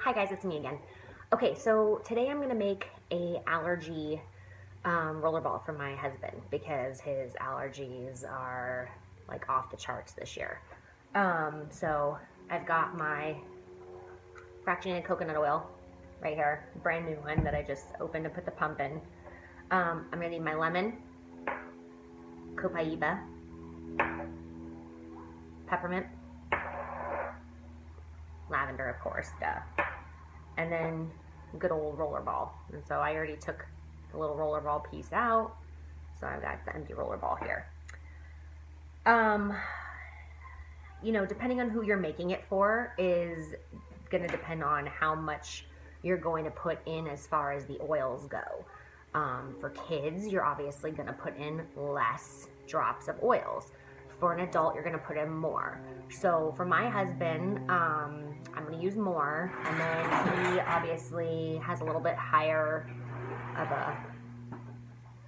Hi guys, it's me again. Okay, so today I'm gonna make a allergy rollerball for my husband because his allergies are like off the charts this year. So I've got my fractionated coconut oil right here, brand new one that I just opened to put the pump in. I'm gonna need my lemon, copaiba, peppermint, lavender of course, duh, and then good old rollerball. And so I already took the little rollerball piece out, so I've got the empty rollerball here. Depending on who you're making it for is going to depend on how much you're going to put in as far as the oils go. For kids, you're obviously going to put in less drops of oils. For an adult, you're going to put in more. So for my husband, I'm going to use more, and then he obviously has a little bit higher of a,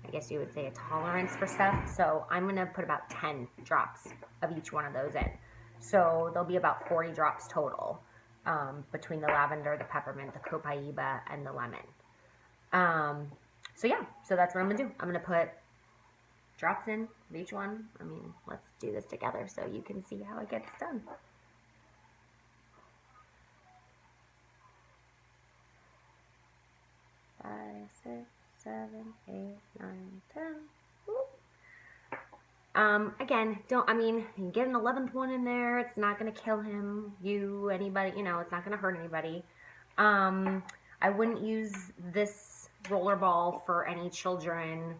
I guess you would say, a tolerance for stuff. So I'm going to put about 10 drops of each one of those in. So there'll be about 40 drops total between the lavender, the peppermint, the copaiba, and the lemon. So that's what I'm going to do. I'm going to put drops in of each one. Let's do this together so you can see how it gets done. Five, 6, 7, 8, 9, 10. Again, you get an 11th one in there. It's not going to kill him, anybody, it's not going to hurt anybody. I wouldn't use this rollerball for any children,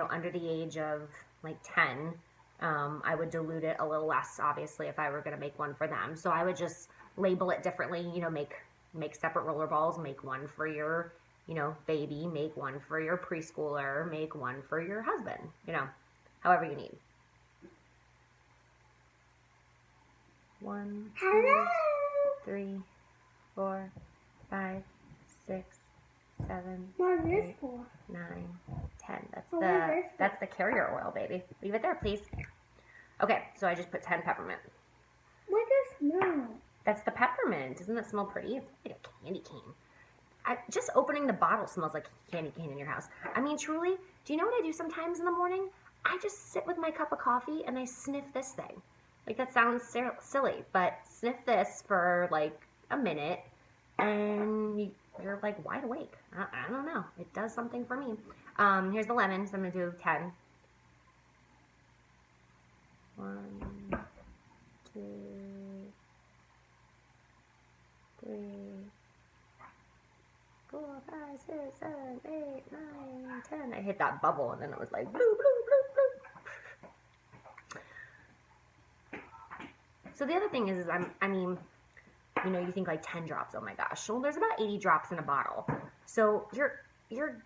under the age of like 10. I would dilute it a little less, obviously, if I were going to make one for them. So I would just label it differently, make separate rollerballs, make one for your, baby, make one for your preschooler, make one for your husband, however you need. 1, 2, 3, 4, 5, 6, 7, 8, 9, 10. That's the carrier oil, baby. Leave it there, please. Okay, so I just put 10 peppermint. What does smell? That's the peppermint. Doesn't that smell pretty? It's like a candy cane. Just opening the bottle smells like a candy cane in your house. Truly, do you know what I do sometimes in the morning? I just sit with my cup of coffee and I sniff this thing. Like, that sounds silly, but sniff this for like a minute and you're like wide awake. I don't know. It does something for me. Here's the lemon, so I'm going to do 10. 1, 2, 3, 4, 5, 6, 7, 8, 9, 10. I hit that bubble and then it was like blue, blue, blue, blue. So the other thing is you think like 10 drops, oh my gosh. Well, there's about 80 drops in a bottle. So you're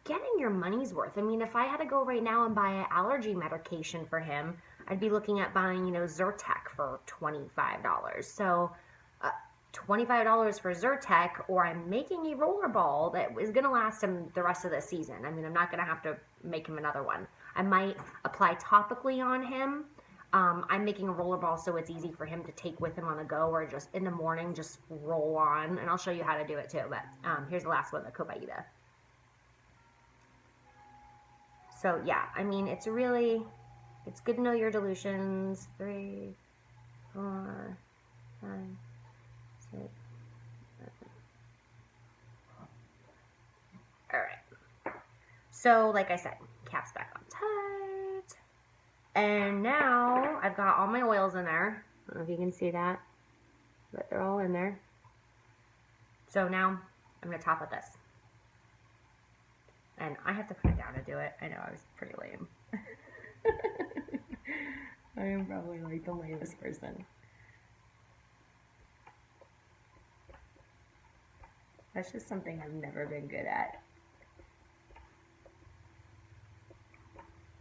getting your money's worth. If I had to go right now and buy an allergy medication for him, I'd be looking at buying, Zyrtec for $25. So $25 for Zyrtec, or I'm making a rollerball that is going to last him the rest of the season. I'm not going to have to make him another one. I might apply topically on him. I'm making a rollerball so it's easy for him to take with him on the go, or just in the morning, just roll on. And I'll show you how to do it too. But here's the last one, the copaiba. So yeah, it's good to know your dilutions. 3, 4, 5, 6, 7. All right. So like I said, cap's back on tight. And now I've got all my oils in there. I don't know if you can see that, but they're all in there. So now I'm going to top with this. And I have to put it down to do it. I know, I was pretty lame. I am probably like the lamest person. That's just something I've never been good at.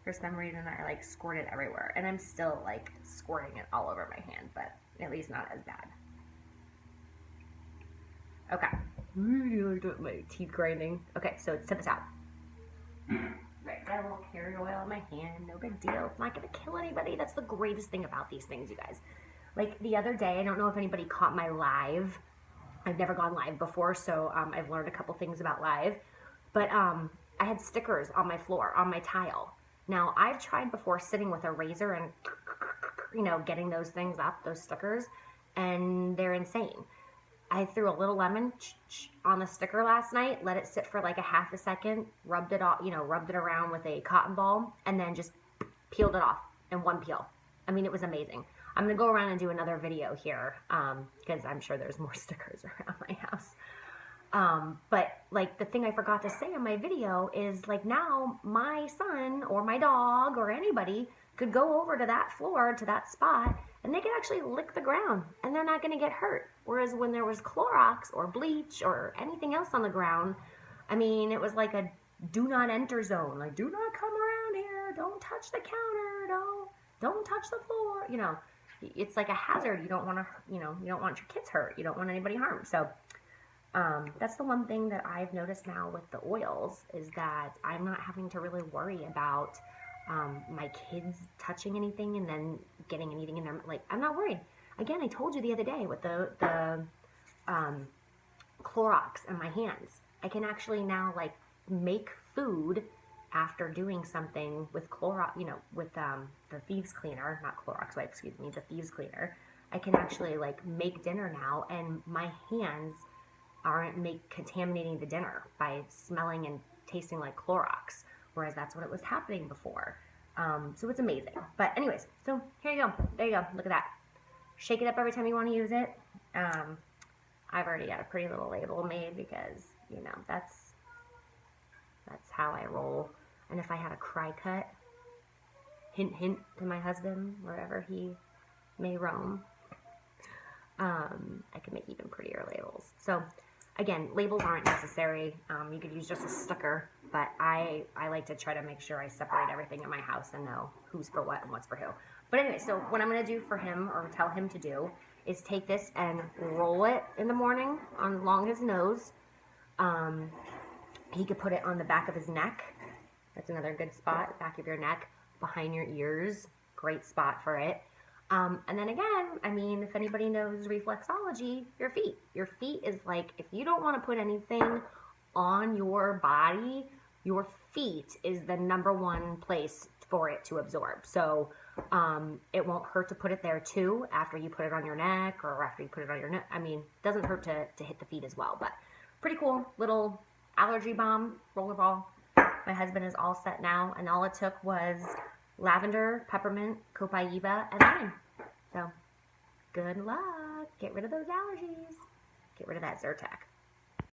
For some reason, I like squirt it everywhere, and I'm still like squirting it all over my hand, but at least not as bad. Okay. My teeth grinding. Okay, so it's to the top. Right, got a little carrier oil in my hand. No big deal. It's not gonna kill anybody. That's the greatest thing about these things, you guys. Like the other day, I don't know if anybody caught my live I've never gone live before, so I've learned a couple things about live. But I had stickers on my floor, on my tile. Now, I've tried before sitting with a razor and, getting those things up, those stickers, and they're insane. I threw a little lemon on the sticker last night, let it sit for like a half a second, rubbed it off, rubbed it around with a cotton ball, and then just peeled it off in one peel. I mean, it was amazing. I'm gonna go around and do another video here because I'm sure there's more stickers around my house. But like the thing I forgot to say in my video is like now my son or my dog or anybody could go over to that floor, to that spot, and they can actually lick the ground and they're not going to get hurt. Whereas when there was Clorox or bleach or anything else on the ground, I mean, it was like a do not enter zone. Like, do not come around here. Don't touch the counter. Don't touch the floor. It's like a hazard. You don't want to, you don't want your kids hurt. You don't want anybody harmed. So that's the one thing that I've noticed now with the oils is that I'm not having to really worry about my kids touching anything and then getting anything in their, like, I'm not worried. Again, I told you the other day with the Clorox in my hands. I can actually now, like, make food after doing something with Clorox, with the thieves cleaner, not Clorox wipe, excuse me, the thieves cleaner. I can actually, like, make dinner now, and my hands aren't contaminating the dinner by smelling and tasting like Clorox, whereas that's what it was happening before. So it's amazing. But anyways, so here you go. There you go. Look at that. Shake it up every time you want to use it. I've already got a pretty little label made because, that's how I roll. And if I had a cry cut, hint, hint to my husband, wherever he may roam, I could make even prettier labels. So again, labels aren't necessary. You could use just a sticker, but I like to try to make sure I separate everything in my house and know who's for what and what's for who. But anyway, so what I'm going to do for him, or tell him to do, is take this and roll it in the morning along his nose. He could put it on the back of his neck. That's another good spot, back of your neck, behind your ears. Great spot for it. And then again, I mean, if anybody knows reflexology, your feet. Your feet is like, if you don't want to put anything on your body, your feet is the #1 place for it to absorb. So it won't hurt to put it there too after you put it on your neck or after you put it on your neck. I mean, it doesn't hurt to hit the feet as well. But pretty cool little allergy bomb rollerball. My husband is all set now, and all it took was lavender, peppermint, copaiba, and lime. So, good luck. Get rid of those allergies. Get rid of that Zyrtec.